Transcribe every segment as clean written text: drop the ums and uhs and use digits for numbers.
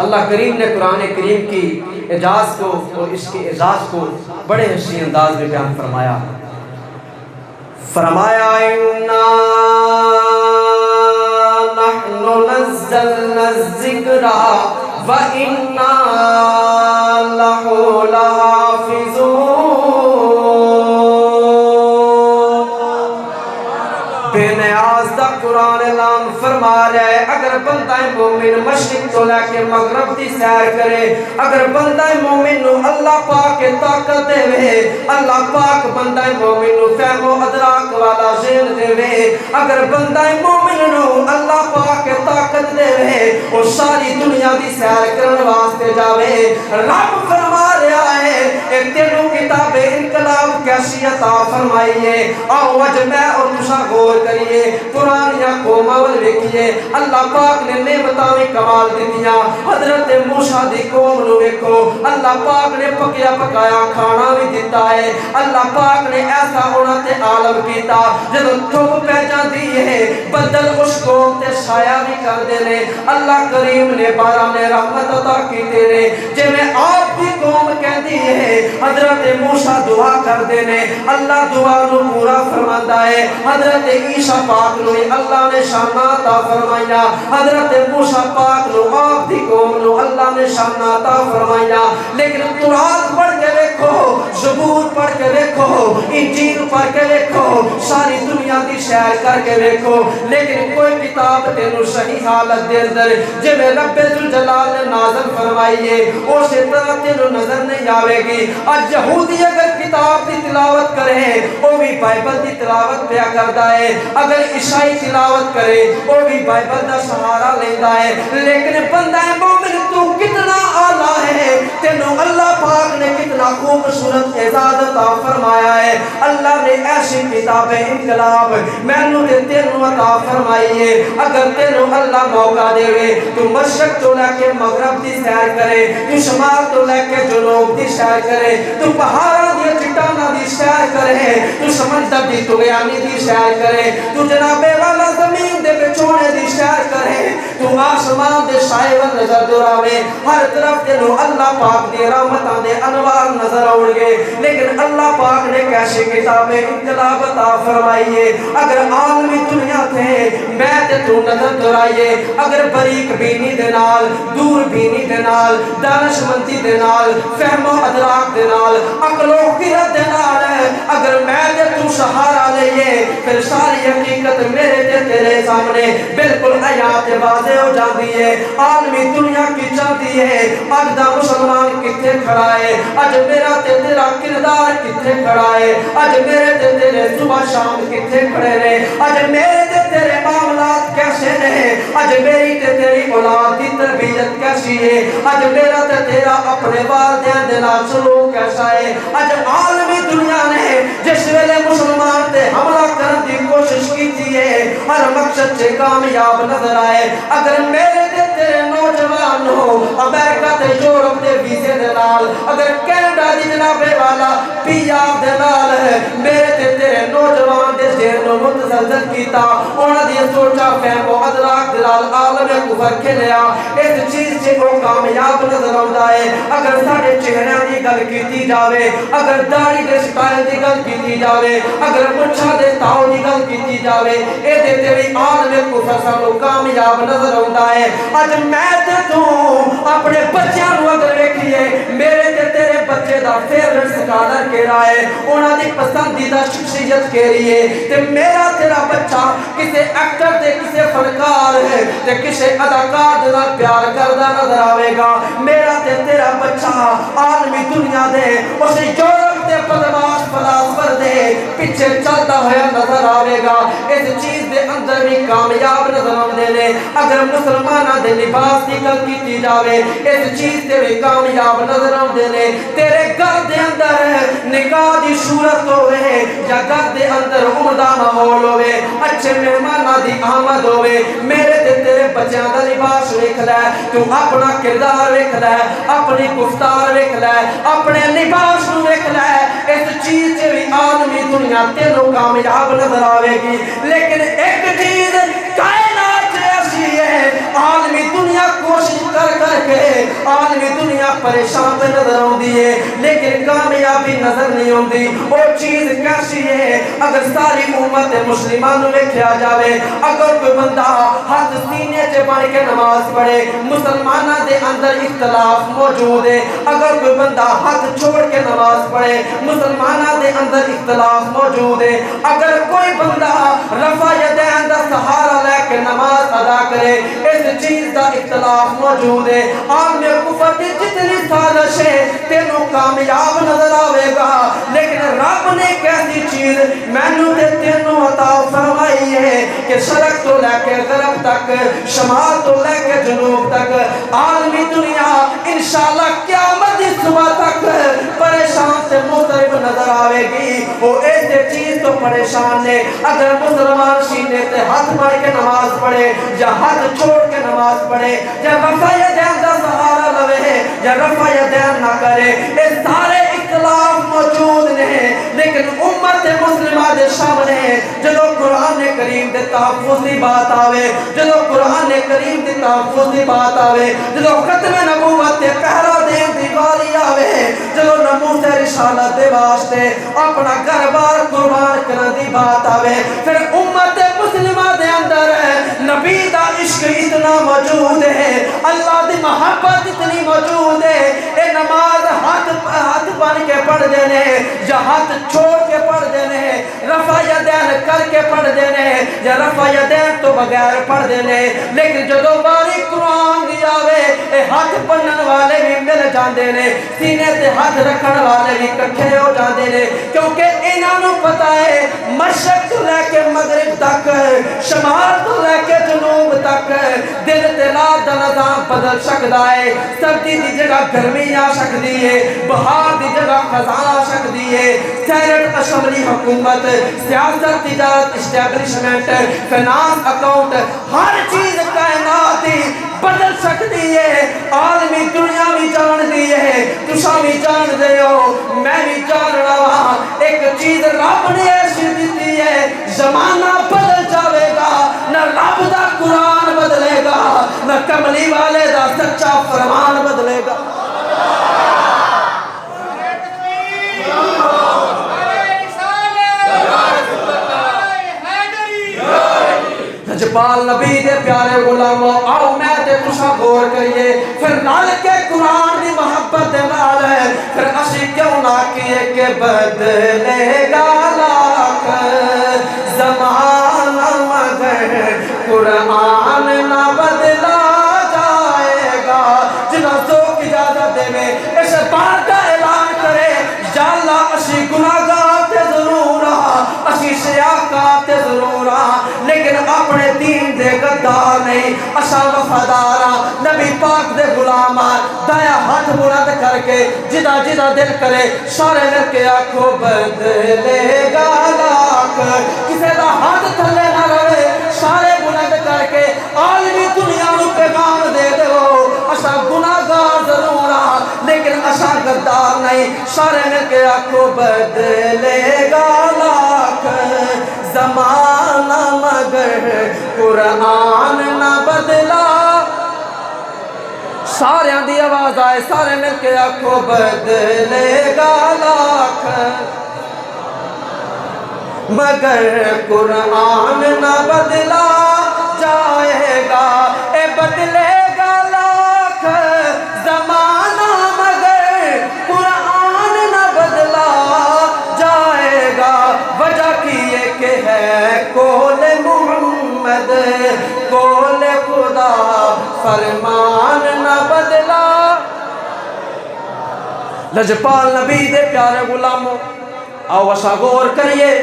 اللہ کریم نے قرآن کریم کی اعجاز کو اور اس کے اعزاز کو بڑے حسین انداز میں بیان فرمایا۔ فرمایا اِنَّا نَحْنُ نَزَّلْنَا الذِّكْرَ وَإِنَّا لَهُ لَحَافِظُونَ۔ بے نیاز دا قرآن اعلان فرما رہا ہے، اگر بندہ مومن مشرق تو لے کے مغرب دی سیر کرے، اگر بندہ مومن نو اللہ پاک کے طاقت دے وے، اللہ پاک بندہ مومن نو فہم و ادراک والا ذہن دے وے، اگر بندہ مومن نو اللہ پاک کے طاقت دے وے، وہ ساری دنیا دی سیر کرن واسطے جاوے۔ رب فرما رہا ہے اے تینوں کتاب انقلاب کیسی عطا فرمائی ہے، آؤ اج میں اور تساں غور کریے، پرانیاں قوماں ول ویکھیے، اللہ پاک نے نعمتاں وی کمال دتیاں۔ حضرت موسیٰ دی قوم نو ویکھو، اللہ پاک نے پکیا پکایا کھانا وی دتا ہے، اللہ پاک نے ایسا انہاں تے عالم کیتا جدوں دھوپ پہ جاندی ہے بدل اس قوم تے سایہ بھی کردے نے۔ اللہ کریم نے باران رحمت عطا کیتے نے، جویں آپ دی قوم کہندی ہے حضرت موسیٰ دعا کردے نے، اللہ دعا نو پورا فرماندا ہے۔ حضرت عیسیٰ پاک نو اللہ نے شاناں عطا فرمائیا، حضرت موسیٰ پاک نو آپ دی قوم نو اللہ نے شاناں عطا فرمائیا، لیکن تورات پڑھ کے دیکھو، زبور پڑھ کے دیکھو، انجیل پڑھ کے دیکھو، ساری دنیا دی سیر کر کے دیکھو، لیکن کوئی کتاب تینوں صحیح حالت دے اندر جویں رب ذوالجلال نے نازل فرمائی ہے اسی طرح تینوں نظر نہیں آوے گی۔ آج یہودی اگر کتاب دی تلاوت کرے وہ بھی بائبل دی تلاوت پیا کردا ہے، اگر عیسائی تلاوت کرے وہ بھی بائبل دا سہارا لیندا ہے، لیکن بندہ مومن تو کتنا اعلیٰ ہے، تینوں اللہ پاک نے کتنا خوبصورت اعزاز عطا فرمایا ہے۔ اللہ نے ایسی کتاب انقلاب مینوں تے تینوں عطا فرمائی ہے، اگر تینوں اللہ موقع دے تو مشرق تو لے کے مغرب دی سیر کرے، تو شمال تو لے کے جنوب دی سیر کرے، تو پہاڑاں دی چٹاناں دی سیر کرے، تو سمندر دی طغیانی دی سیر کرے، تو جناب والا زمین دے بچونے دی سیر کرے، تو آسمان دے سائے ول نظر دوراوے، ہر طرف تینوں اللہ پاک دی رحمتاں دے انوار نظر آؤ گے۔ لیکن اللہ پاک نے کیسی کتاب انقلاب عطا فرمائی ہے، اگر عالمی دنیا تھے میں تے تو نظر دورائیے، اگر باریک بینی دے نال، دور بینی دے نال، دانش مندی دے نال، فہم و ادراک دے نال، عقل و خرد دے نال، اگر میں تے تو سہارا لئیے پھر ساری حقیقت میرے تے تیرے سامنے بالکل آیات واضح ہو جاتی ہے۔ عالمی دنیا کی چاہتی ہے اج دا مسلمان کتنے کھڑا ہے، اج میرا تے تیرا کردار کتنے کھڑا ہے، اج میرے تے تیرے صبح شام کتنے کھڑے رہے، اج میرے تے تیرے معاملات کیسے رہے، اج میری تے تیری اولاد دی تربیت کیسی ہے، اج میرا تے تیرا اپنے والدین دے نال سلوک کیسا ہے۔ اج عالمی دنیا نے جس ویلے مسلمان تے حملہ کرن دی کوشش کی ہے ہر مقصد سے کامیاب نظر آئے، اگر میرے تے تیرے نوجوان ہو امریکہ تے یورپ دے ویزے دے نال، اگر کینیڈا دی جنابے والا پی آر دے نال میرے تے تیرے نوجوان دے ذہن نو متزلزل کیتا، انہاں دی سوچا فہم و ادراک دے نال عالم کفر کھلیا، اس چیز سے وہ کامیاب نظر آندا ہے۔ اگر ساڈے چہرے دی گل کیتی جاوے، اگر داڑھی دے سٹائل دی گل کیتی جاوے، اگر مچھاں دے تاؤ دی گل کیتی جاوے، اے تے تیری عالم کفر سانو کامیاب نظر آندا ہے۔ اج میں تے تو اپنے بچیاں نو اگر ویکھیے میرے تے تیرے بچے دا فیورٹ سکالر کیڑا ہے، انہاں دی پسندیدہ شخصیت کیڑی ہے، تے میرا تیرا بچہ کسے ایکٹر تے کسے فنکار ہے تے کسے اداکار دے نال پیار کردا نظر آوے گا، میرا تے تیرا بچہ عالمی دنیا دے اس یورپ دے بدماش فلاسفر دے پیچھے چلتا ہوا نظر آوے گا، اس چیز دے اندر بھی کامیاب نظر آندے نے۔ اگر مسلماناں دے لباس دی گل کیتی جاوے اس چیز تے بھی کامیاب نظر آندے نے۔ تیرے گھر دے اندر نکاح دی صورت ہوئے یا گھر دے اندر عمدہ ماحول ہوئے، اچھے مہماناں دی آمد ہوئے، میرے تے تیرے بچیاں دا لباس ویکھ لے، تو اپنا کردار ویکھ لے، اپنی گفتار ویکھ لے، اپنے لباس نو ویکھ لے، اس چیز سے بھی عالمی دنیا تینوں کامیاب نظر آوے گی۔ لیکن ایک چیز کائنات ایسی ہے عالمی دنیا کوشش کر کر کے عالمی دنیا پریشان پہ نظر آتی ہے لیکن کامیابی نظر نہیں آتی. وہ چیز کیسی ہے؟ اگر ساری امت مسلمانوں میں کیا جاوے اگر کوئی بندہ ہاتھ سینے سے بن کے نماز پڑھے مسلمانہ دے اندر اختلاف موجود ہے. اگر کوئی بندہ ہاتھ چھوڑ کے نماز پڑھے مسلمانہ دے اندر اختلاف موجود ہے. اگر کوئی بندہ رفع یدین دا سہارا لے کے نماز ادا کرے اس چیز دا اختلاف موجود ہے. عام میں کفر دی جتنی سازش ہے تینوں کامیاب نظر آوے گا لیکن رب نے کیسی چیز مینوں تے تینوں عطا فرمائی ہے کہ شرق تو لے کے غرب تک شمال تو لے کے جنوب تک عالمی دنیا انشاءاللہ قیامت کی صبح تک پریشان سے مضطرب نظر آوے گی. وہ ایسے چیز تو پریشان ہے اگر مسلمان سینے تے ہاتھ مار کے نماز پڑھے یا ہاتھ چھوڑ کے نماز پڑھے یا رفع یدین دا سہارا لوے یا رفع یدین نہ کرے یہ سارے اختلاف موجود نہیں. لیکن امت مسلمہ دے سامنے جدو قرآن کریم دے تحفظ دی بات آوے جدو قرآن کریم دی تحفظ دی بات آوے جدو ختم نبوت تے پہرا دین دی باری آوے جدو نموت رسالت دے واسطے اپنا گھر بار قربان کرن دی بات آوے پھر امت مسلمہ دے اندر نبی دا عشق اتنا موجود ہے اللہ دی محبت اتنی موجود ہے. اے نماز ہاتھ بن کے پڑھ دینے یا ہاتھ چھوڑ کے پڑھ دینے رفع یدین کر کے پڑھ دینے یا رفع یدین تو بغیر پڑھ دینے. لیکن جدو باری قرآن دی آوے اے ہاتھ بنن والے بھی مل جاندے نے سینے تے ہاتھ رکھن والے بھی کٹھے ہو جاندے نے کیونکہ انہاں نوں پتہ ہے مشرق تو لے کے مغرب تک شمال تو لے کے جنوب تک دن تے رات دا نظام بدل سکدا ہے. سردی دی جگہ گرمی آ سکدی ہے بہار دی جگہ خزاں آ سکدی ہے. سینٹ اسمبلی حکومت سیاست تجارت اسٹیبلشمنٹ فائنانس اکاؤنٹ ہر چیز کائنات بدل سکتی ہے. عالمی دنیا بھی جان دی ہے تساں بھی جان دے ہو میں بھی جان رہا ایک چیز رب نے ایسی دیتی ہے زمانہ بدل جاوے گا نہ رب دا قرآن بدلے گا نہ کملی والے دا سچا فرمان بدلے گا. لجپال نبی دے پیارے غلاموں آؤ میں تے تساں غور کریے پھر نال کے قرآن دی محبت دے نال ہے پھر اسی کیوں نہ کیے کہ بدلے گا لاکھ زمانہ مگر قرآن نہ بدلا جائے گا. جنہاں ذوق اجازت دے میں اس بات کا اعلان کرے یا اللہ اسی گناہگار تے ضرور اسی سیاکار تے ضرور لیکن اپنے دین دے غدار نہیں اساں وفادار نبی پاک دے غلام دایا ہاتھ بلند کر کے جدا جدا دل کرے سارے مل کے آکھو بدلے گا لاکھ کسے دا ہاتھ تھلے نہ رہے سارے بلند کر کے عالمی دنیا نو پیغام دے دو اساں گناہگار ضرور لیکن اساں غدار نہیں سارے مل کے آکھو بدلے گا لاکھ زمانہ مگر قرآن نہ بدلا. سارے دی آواز آئے سارے مل کے آکھو بدلے گا لاکھ مگر قرآن نہ بدلا جائے گا. اے بدلے گا لاکھ زمانہ مگر قرآن نہ بدلا جائے گا. وجہ کی یہ کہ ہے کول محمد کول خدا فرمان نہ بدلا. لجپال نبی دے پیارے غلاموں آؤ اسا غور کریے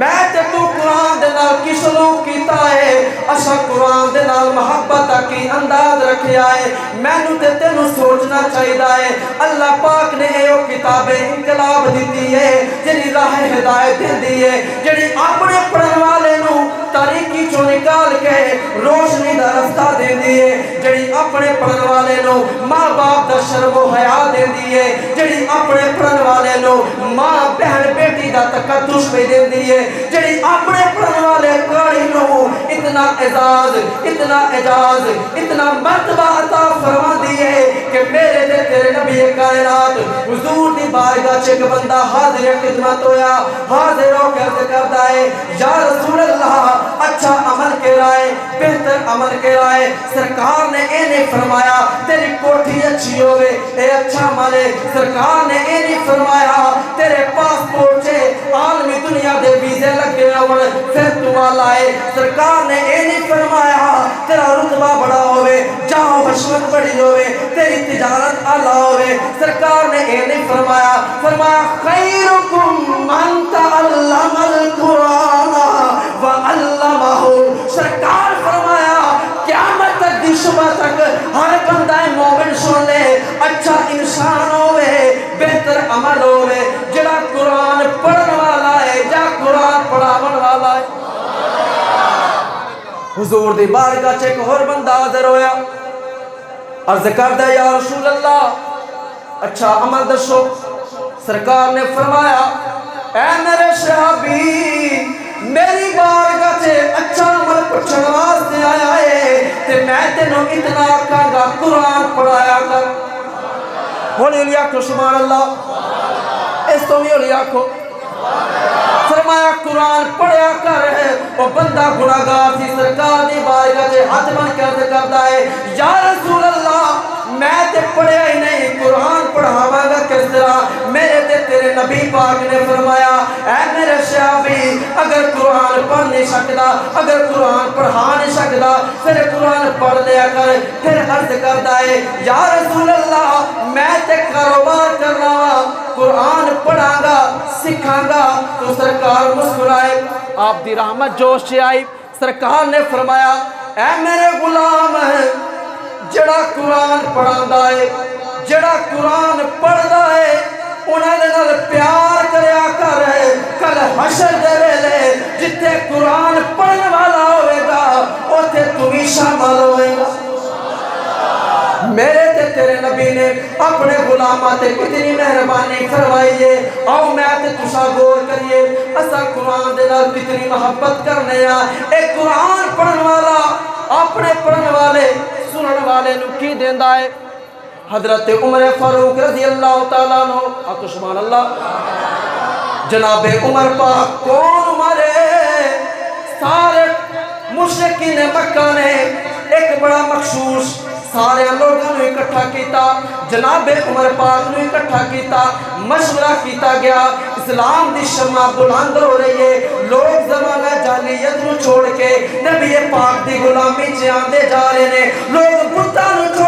میں تے تو قرآن دے نال کی سلوک کیتا ہے اسا قرآن دے نال محبت کی انداز رکھیا ہے. مینوں تے تینوں سوچنا چاہیدا ہے اللہ پاک نے ایو کتاب انقلاب دیتی ہے جڑی راہ ہدایت دیندی ہے جڑی اپنے پڑھن والے نوں تاریکی چوں نکال کے روشنی دا رستہ دیندی ہے جڑی اپنے پڑھن والے نوں ماں باپ دا شرم و حیا دیندی ہے جڑی اپنے پڑھن والے نوں ماں بہن بیٹی دا تقدس پہ دین دیئے جڑی اپنے پڑھن والے قاری نو اتنا اعزاز اتنا اعجاز اتنا مرتبہ عطا فرما دیئے کہ میرے دے تیرے نبی کائنات حضور دی بارگاہ چک بندہ حاضر خدمت ہویا حاضر ہو کے عرض کرتا ہے یا رسول اللہ اچھا عمل کے رائے بہتر عمل کے رائے سرکار نے انہیں فرمایا تیری کوٹھی اچھی ہوئے اے اچھا عمل ہے سرکار نے انہیں فرمایا تیرے پاسپورٹ سے عالمی دنیا دے ویزے لگے ہوئے پھر تو آلائے سرکار نے انہیں فرمایا تیرا رتبہ بڑا ہوئے جاؤ حشمت بڑی ہوئے تیری تجارت آلہ ہوئے سرکار نے انہیں فرمایا خیرکم من تعلم القرآن وعلمہ سرکار فرمایا قیامت تک دی صبح تک ہر بندہ مومن سن لے اچھا انسان ہوئے بہتر عمل ہوئے جڑا قرآن پڑھن والا ہے جا قرآن پڑھاون والا ہے حضور دی بارگاہ چ ایک اور بندہ حاضر ہویا عرض کردا یا رسول اللہ اچھا عمل دسو سرکار نے فرمایا اے میرے صحابی میری بارگاہ سے اچھا عمل پوچھن واسطے آیا ہے تے میں تینوں اتنا کہاں گا قرآن پڑھایا کر ہولی علی آکھو سبحان اللہ اس تو بھی علی آکھو فرمایا قرآن پڑھیا کر ہے وہ بندہ گناہگار تھی سرکار دی بارگاہ سے ہاتھ بن کے عرض کرتا ہے یا رسول اللہ میں تے پڑھیا ہی نہیں قرآن پڑھاواں گا کس طرح میرے تے تیرے نبی پاک نے فرمایا اے میرے صحابی اگر قرآن پڑھ نہیں سکتا اگر قرآن پڑھا نہیں سکتا پھر قرآن پڑھ لیا کر پھر عرض کرتا ہے یا رسول اللہ میں تے کاروبار کر رہا قرآن پڑھاں گا سکھاں گا تو سرکار مسکرائے آپ دی رحمت جوش سے آئی سرکار نے فرمایا اے میرے غلام ہے جڑا قرآن پڑھاندا ہے جڑا قرآن پڑھدا ہے انہاں دے نال پیار کریا کر کل حشر دے ویلے جتھے قرآن پڑھن والا ہوئے گا اوتھے تو بھی شامل ہوئے گا میرے تے تیرے نبی نے اپنے غلاماں تے کتنی مہربانی فرمائی ہے آؤ میں تے تسا غور کریے اسا قرآن دے نال کتنی محبت کرنے ایک قرآن پڑھن والا اپنے پڑھن والے سنن والے نو کی دیندا ہے حضرت عمر فاروق رضی اللہ تعالیٰ عنہ آکو سبحان اللہ جناب عمر پاک کون عمر ہے سارے مشرکین مکہ نے ایک بڑا مخصوص سارے لوگوں نے اکٹھا کیتا جناب عمر پاک نے اکٹھا کیتا مشورہ کیتا گیا اسلام دی شمع بلند ہو رہی ہے لوگ زمانہ جاہلیت نو چھوڑ کے نبی پاک دی غلامی چ آندے جا رہے نے لوگ بتاں نو